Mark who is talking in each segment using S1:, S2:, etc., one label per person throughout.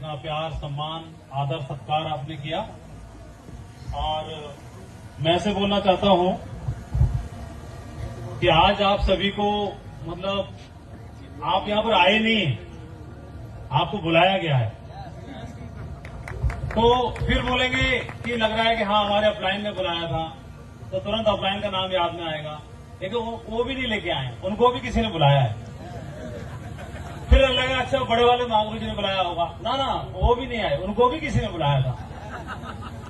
S1: इतना प्यार, सम्मान, आदर, सत्कार आपने किया। और मैं ऐसे बोलना चाहता हूं कि आज आप सभी को मतलब आप यहां पर आए नहीं हैं, आपको बुलाया गया है। तो फिर बोलेंगे कि लग रहा है कि हाँ हमारे अपलाइन ने बुलाया था, तो तुरंत अपलाइन का नाम याद में आएगा। लेकिन वो भी नहीं लेके आए, उनको भी किसी ने बुलाया है। फिर लगा अच्छा बड़े वाले मांगू जी ने बुलाया होगा, ना वो भी नहीं आए, उनको भी किसी ने बुलाया था।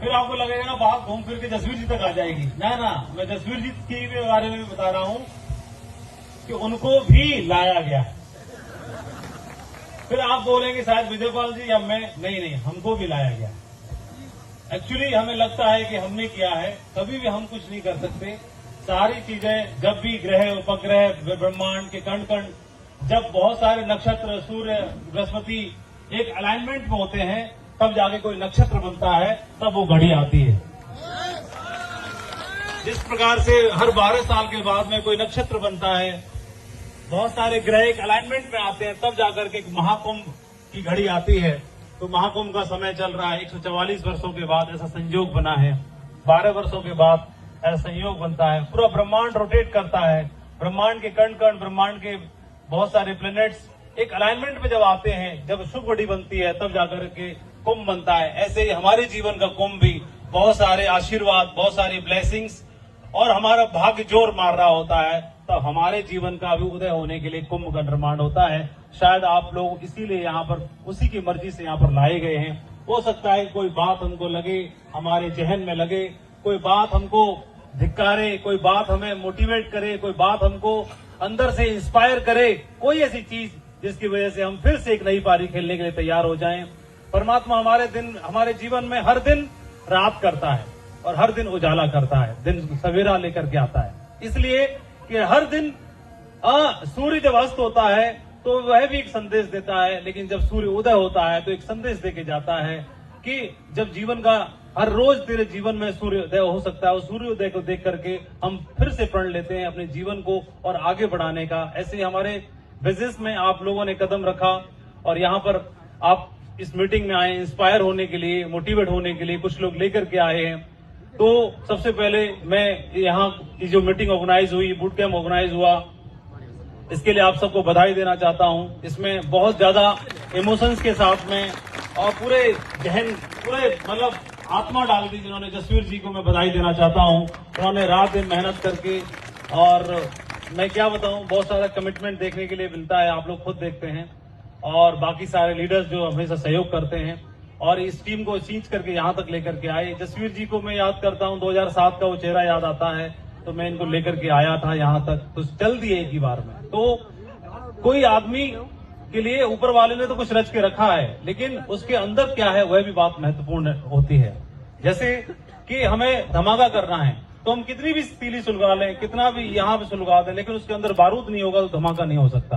S1: फिर आपको लगेगा ना बात घूम फिर के जसवीर जी तक आ जाएगी। ना मैं जसवीर जी के बारे में भी बता रहा हूं कि उनको भी लाया गया। फिर आप बोलेंगे शायद विजयपाल जी या मैं, नहीं हमको भी लाया गया। एक्चुअली हमें लगता है कि हमने किया है, कभी भी हम कुछ नहीं कर सकते। सारी चीजें जब भी ग्रह, उपग्रह, ब्रह्मांड के कण कण, जब बहुत सारे नक्षत्र, सूर्य, बृहस्पति एक अलाइनमेंट में होते हैं, तब जाके कोई नक्षत्र बनता है, तब वो घड़ी आती है। जिस प्रकार से हर 12 साल के बाद में कोई नक्षत्र बनता है, बहुत सारे ग्रह एक अलाइनमेंट में आते हैं, तब जाकर के एक महाकुंभ की घड़ी आती है। तो महाकुंभ का समय चल रहा है, 144 वर्षों के बाद ऐसा संयोग बना है, 12 वर्षों के बाद ऐसा संयोग बनता है। पूरा ब्रह्मांड रोटेट करता है, ब्रह्मांड के कण कण, ब्रह्मांड के बहुत सारे प्लैनेट्स एक अलाइनमेंट में जब आते हैं, जब शुभ घड़ी बनती है, तब जाकर के कुंभ बनता है। ऐसे ही हमारे जीवन का कुंभ भी बहुत सारे आशीर्वाद, बहुत सारी ब्लेसिंग्स और हमारा भाग्य जोर मार रहा होता है, तब हमारे जीवन का भी उदय होने के लिए कुंभ का निर्माण होता है। शायद आप लोग इसीलिए यहाँ पर उसी की मर्जी से यहाँ पर लाए गए हैं। हो सकता है कोई बात हमको लगे, हमारे जहन में लगे, कोई बात हमको धिक्कारे, कोई बात हमें मोटिवेट करे, कोई बात हमको अंदर से इंस्पायर करे, कोई ऐसी चीज जिसकी वजह से हम फिर से एक नई पारी खेलने के लिए तैयार हो जाएं। परमात्मा हमारे जीवन में हर दिन रात करता है और हर दिन उजाला करता है, दिन सवेरा लेकर के आता है। इसलिए कि हर दिन सूर्य जब अस्त होता है तो वह भी एक संदेश देता है, लेकिन जब सूर्य उदय होता है तो एक संदेश देके जाता है कि जब जीवन का हर रोज तेरे जीवन में सूर्योदय हो सकता है, उस सूर्योदय को देख करके हम फिर से प्रण लेते हैं अपने जीवन को और आगे बढ़ाने का। ऐसे ही हमारे बिजनेस में आप लोगों ने कदम रखा और यहाँ पर आप इस मीटिंग में आए इंस्पायर होने के लिए, मोटिवेट होने के लिए, कुछ लोग लेकर के आए हैं। तो सबसे पहले मैं यहाँ की जो मीटिंग ऑर्गेनाइज हुई, बूट कैंप ऑर्गेनाइज हुआ, इसके लिए आप सबको बधाई देना चाहता हूँ। इसमें बहुत ज्यादा इमोशंस के साथ में और पूरे जहन, पूरे मतलब आत्मा डाल दी जिन्होंने। जसवीर जी को मैं बधाई देना चाहता हूँ, उन्होंने रात दिन मेहनत करके, और मैं क्या बताऊं, बहुत सारा कमिटमेंट देखने के लिए मिलता है, आप लोग खुद देखते हैं, और बाकी सारे लीडर्स जो हमेशा सहयोग करते हैं और इस टीम को सींच करके यहाँ तक लेकर के आए। जसवीर जी को मैं याद करता हूँ, 2007 का वो चेहरा याद आता है, तो मैं इनको लेकर के आया था यहाँ तक, तो चल दिए एक ही बार में। तो कोई आदमी के लिए ऊपर वाले ने तो कुछ रच के रखा है, लेकिन उसके अंदर क्या है वह भी बात महत्वपूर्ण होती है। जैसे कि हमें धमाका करना है तो हम कितनी भी तीली सुलगा लें, कितना भी यहाँ पे सुलगा दें, लेकिन उसके अंदर बारूद नहीं होगा तो धमाका नहीं हो सकता।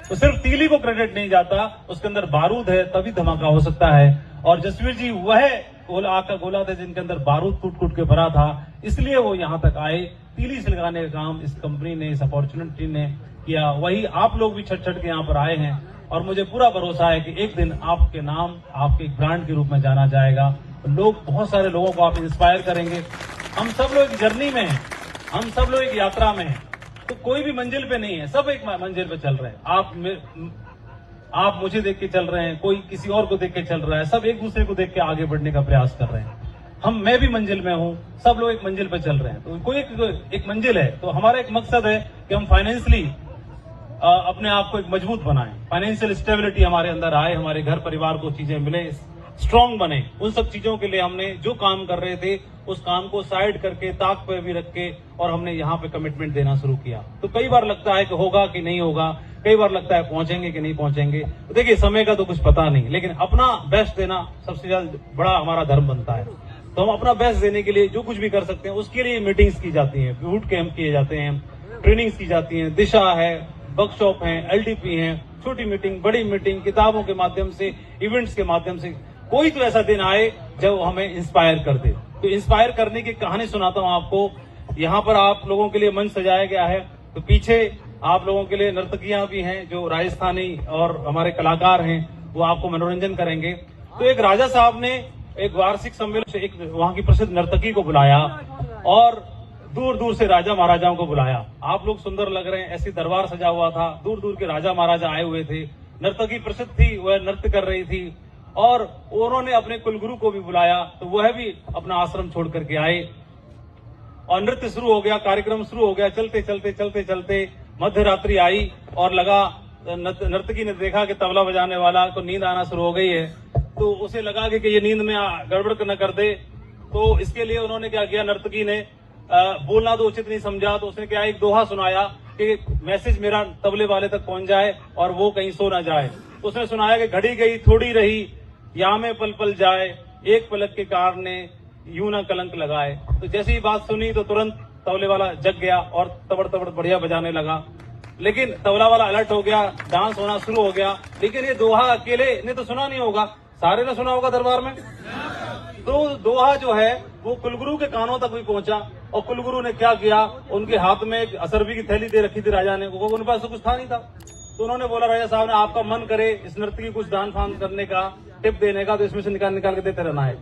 S1: तो सिर्फ तीली को क्रेडिट नहीं जाता, उसके अंदर बारूद है तभी धमाका हो सकता है। और जसवीर जी वह गोला थे जिनके अंदर बारूद कूट के भरा था, इसलिए वो यहाँ तक आए। तीली सुलगाने का काम इस कंपनी ने, इस अपॉर्चुनिटी ने किया, वही आप लोग भी छट के यहाँ पर आए हैं। और मुझे पूरा भरोसा है कि एक दिन आपके नाम आपके एक ब्रांड के रूप में जाना जाएगा। लोग, बहुत सारे लोगों को आप इंस्पायर करेंगे। हम सब लोग एक जर्नी में हैं, हम सब लोग एक यात्रा में हैं, तो कोई भी मंजिल पे नहीं है, सब एक मंजिल पे चल रहे हैं। आप मुझे देख के चल रहे हैं, कोई किसी और को देख के चल रहा है, सब एक दूसरे को देख के आगे बढ़ने का प्रयास कर रहे हैं। मैं भी मंजिल में हूँ, सब लोग एक मंजिल पे चल रहे हैं, तो कोई एक मंजिल है। तो हमारा एक मकसद है कि हम फाइनेंशियली अपने आप को एक मजबूत बनाएं, फाइनेंशियल स्टेबिलिटी हमारे अंदर आए, हमारे घर परिवार को चीजें मिले, स्ट्रांग बने। उन सब चीजों के लिए हमने जो काम कर रहे थे उस काम को साइड करके, ताक पे भी रख के, और हमने यहाँ पे कमिटमेंट देना शुरू किया। तो कई बार लगता है कि होगा कि नहीं होगा, कई बार लगता है पहुंचेंगे कि नहीं पहुंचेंगे। तो देखिए समय का तो कुछ पता नहीं, लेकिन अपना बेस्ट देना सबसे ज्यादा बड़ा हमारा धर्म बनता है। तो हम अपना बेस्ट देने के लिए जो कुछ भी कर सकते हैं, उसके लिए मीटिंग्स की जाती हैं, बूट कैंप किए जाते हैं, ट्रेनिंग्स की जाती हैं, दिशा है, वर्कशॉप है, LDP है, छोटी मीटिंग, बड़ी मीटिंग, किताबों के माध्यम से, इवेंट्स के माध्यम से। कोई तो ऐसा दिन आए जब हमें इंस्पायर कर दे। तो इंस्पायर करने की कहानी सुनाता हूं आपको। यहाँ पर आप लोगों के लिए मंच सजाया गया है, तो पीछे आप लोगों के लिए नर्तकियां भी हैं जो राजस्थानी और हमारे कलाकार हैं, वो आपको मनोरंजन करेंगे। तो एक राजा साहब ने एक वार्षिक सम्मेलन से एक वहां की प्रसिद्ध नर्तकी को बुलाया और दूर दूर से राजा महाराजाओं को बुलाया। आप लोग सुंदर लग रहे हैं, ऐसी दरबार सजा हुआ था, दूर दूर के राजा महाराजा आए हुए थे, नर्तकी प्रसिद्ध थी, वह नृत्य कर रही थी और उन्होंने अपने कुलगुरु को भी बुलाया, तो वह भी अपना आश्रम छोड़ करके आए और नृत्य शुरू हो गया, कार्यक्रम शुरू हो गया। चलते चलते चलते चलते मध्य रात्रि आई और लगा, नर्तकी ने देखा कि तबला बजाने वाला को नींद आना शुरू हो गई है, तो उसे लगा कि ये नींद में गड़बड़ न कर दे, तो इसके लिए उन्होंने क्या किया, नर्तकी ने बोलना तो उचित नहीं समझा, तो उसने क्या एक दोहा सुनाया कि मैसेज मेरा तबले वाले तक पहुंच जाए और वो कहीं सो ना जाए। तो उसने सुनाया कि घड़ी गई थोड़ी रही, या में पल पल जाए, एक पलक के कारण ने यूं ना कलंक लगाए। तो जैसी ही बात सुनी तो तुरंत तबले वाला जग गया और तबड़ तबड़ बढ़िया बजाने लगा। लेकिन तबला वाला अलर्ट हो गया, डांस होना शुरू हो गया। लेकिन ये दोहा अकेले ने तो सुना नहीं होगा, सारे ने सुना होगा दरबार में। तो दोहा जो है वो कुलगुरु के कानों तक भी पहुंचा और कुलगुरु ने क्या किया, उनके हाथ में एक असरबी की थैली दे रखी थी राजा ने, वो उनके पास तो कुछ था नहीं था। तो उन्होंने बोला, राजा साहब ने आपका मन करे इस नृत्य की कुछ दान फान करने का, टिप देने का, तो इसमें से निकाल निकाल के देते रहना है।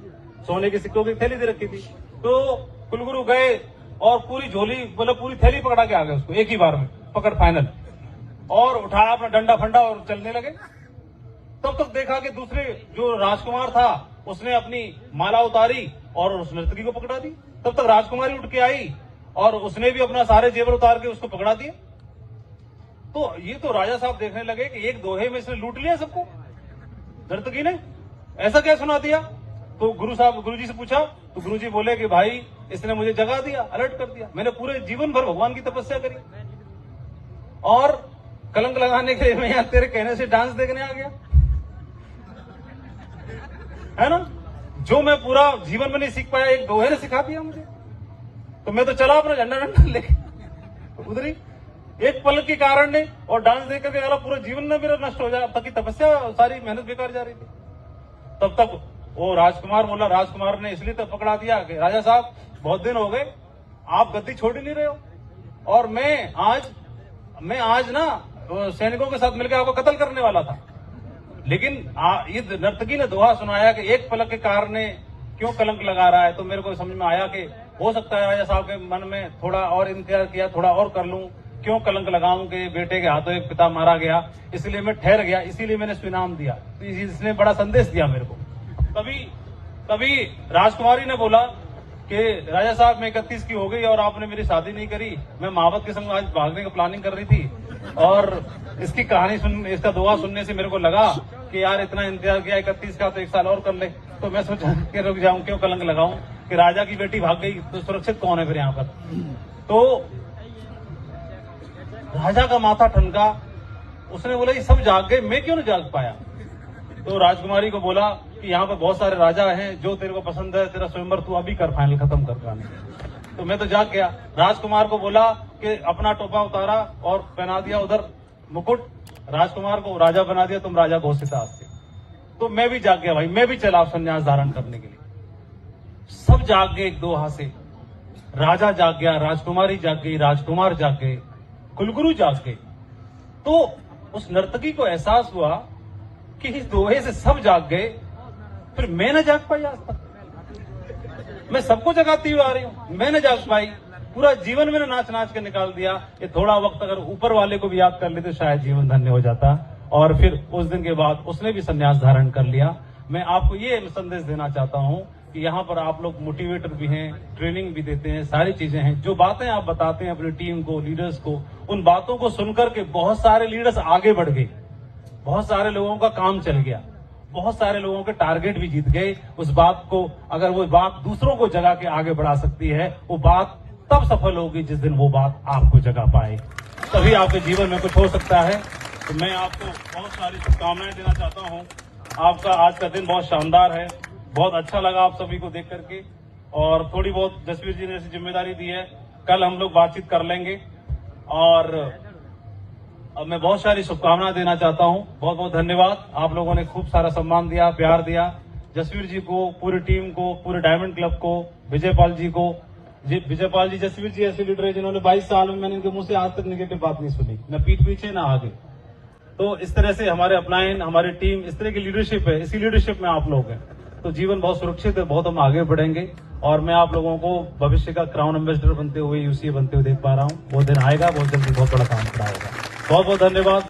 S1: सोने के सिक्कों की थैली दे रखी थी। तो कुलगुरु गए और पूरी झोली, मतलब पूरी थैली पकड़ा के आ गए, उसको एक ही बार में पकड़ फाइनल, और उठाया अपना डंडा फंडा और चलने लगे। तब तक देखा कि दूसरे जो राजकुमार था उसने अपनी माला उतारी और उस नर्तकी को पकड़ा दी। तब तक राजकुमारी उठ के आई और उसने भी अपना सारे जेवर उतार के उसको पकड़ा दिए। तो ये तो राजा साहब देखने लगे कि एक दोहे में इसने लूट लिया सबको, नर्तकी ने ऐसा क्या सुना दिया। तो गुरुजी से पूछा, तो गुरुजी बोले कि भाई इसने मुझे जगा दिया, अलर्ट कर दिया, मैंने पूरे जीवन भर भगवान की तपस्या करी और कलंक लगाने के लिए मैं यहाँ तेरे कहने से डांस देखने आ गया, है ना। जो मैं पूरा जीवन में नहीं सीख पाया, एक दोहे ने सिखा दिया मुझे। तो मैं तो चला अपना झंडा डंडा लेके उधर ही, एक पल के कारण ने, और डांस देख करके अगला पूरा जीवन में मेरा नष्ट हो जाए, अब तक की तपस्या सारी मेहनत बेकार जा रही थी। तब तक वो राजकुमार बोला, राजकुमार ने इसलिए तो पकड़ा दिया कि राजा साहब बहुत दिन हो गए, आप गद्दी छोड़ ही नहीं रहे हो, और मैं आज ना सैनिकों के साथ मिलकर आपको कत्ल करने वाला था। लेकिन ये नर्तकी ने दोहा सुनाया कि एक पलक के कारण ने क्यों कलंक लगा रहा है। तो मेरे को समझ में आया कि हो सकता है राजा साहब के मन में थोड़ा और इंतजार किया, थोड़ा और कर लूं, क्यों कलंक लगाऊं कि बेटे के हाथों एक पिता मारा गया, इसलिए मैं ठहर गया, इसीलिए मैंने इसको इनाम दिया। तो इसने बड़ा संदेश दिया मेरे को। कभी राजकुमारी ने बोला कि राजा साहब मैं 31 की हो गई और आपने मेरी शादी नहीं करी, मैं महावत के संग आज भागने की प्लानिंग कर रही थी, और इसकी कहानी इसका दोहा सुनने से मेरे को लगा कि यार इतना इंतजार किया 31 का, तो एक साल और कर ले। तो मैं सोचा कि रुक जाऊं, क्यों कलंक लगाऊं कि राजा की बेटी भाग गई तो सुरक्षित कौन है फिर यहाँ पर। तो राजा का माथा ठनका, उसने बोला ये सब जाग गए, मैं क्यों नहीं जाग पाया। तो राजकुमारी को बोला कि यहाँ पे बहुत सारे राजा हैं, जो तेरे को पसंद है तेरा स्वयंवर तू अभी कर, फाइनल खत्म कर गाने। तो मैं तो जाग गया। राजकुमार को बोला कि अपना टोपा उतारा और पहना दिया उधर मुकुट, राजकुमार को राजा बना दिया, तुम राजा घोषित आज से। तो मैं भी जाग गया भाई, मैं भी चला संन्यास धारण करने के लिए। सब जाग गए एक दोहा से, राजा जाग गया, राजकुमारी जाग गई, राजकुमार जाग गए, कुलगुरु जाग गए। तो उस नर्तकी को एहसास हुआ कि इस दोहे से सब जाग गए, फिर मैं न जाग पाई। आज तक मैं सबको जगाती हुई आ रही हूं, मैं न जाग पाई। पूरा जीवन मैंने नाच नाच के निकाल दिया। ये थोड़ा वक्त अगर ऊपर वाले को भी याद कर लेते शायद जीवन धन्य हो जाता। और फिर उस दिन के बाद उसने भी संन्यास धारण कर लिया। मैं आपको ये संदेश देना चाहता हूं कि यहाँ पर आप लोग मोटिवेटर भी हैं, ट्रेनिंग भी देते हैं, सारी चीजें हैं। जो बातें आप बताते हैं अपनी टीम को, लीडर्स को, उन बातों को सुनकर के बहुत सारे लीडर्स आगे बढ़ गए, बहुत सारे लोगों का काम चल गया, बहुत सारे लोगों के टारगेट भी जीत गए। उस बात को, अगर वो बात दूसरों को जगा के आगे बढ़ा सकती है, वो बात तब सफल होगी जिस दिन वो बात आपको जगा पाए, तभी आपके जीवन में कुछ हो सकता है। तो मैं आपको बहुत सारी शुभकामनाएं देना चाहता हूं। आपका आज का दिन बहुत शानदार है, बहुत अच्छा लगा आप सभी को देख करके। और थोड़ी बहुत जसवीर जी ने ऐसी जिम्मेदारी दी है, कल हम लोग बातचीत कर लेंगे। और अब मैं बहुत सारी शुभकामनाएं देना चाहता हूं। बहुत बहुत धन्यवाद, आप लोगों ने खूब सारा सम्मान दिया, प्यार दिया। जसवीर जी को, पूरी टीम को, पूरे डायमंड क्लब को, विजयपाल जी को। विजयपाल जी, जसवीर जी ऐसे लीडर है जिन्होंने 22 साल में मैंने इनके मुंह से आज तक निगेटिव बात नहीं सुनी, न पीठ पीछे न आगे। तो इस तरह से हमारे अपलाइन, हमारी टीम, इस तरह की लीडरशिप है, इसी लीडरशिप में आप लोग हैं, तो जीवन बहुत सुरक्षित है, बहुत हम आगे बढ़ेंगे। और मैं आप लोगों को भविष्य का क्राउन एम्बेसडर बनते हुए, यूसीए बनते हुए देख पा रहा हूँ। वो दिन आएगा, बहुत जल्दी बहुत बड़ा काम खड़ा होगा। बहुत बहुत धन्यवाद।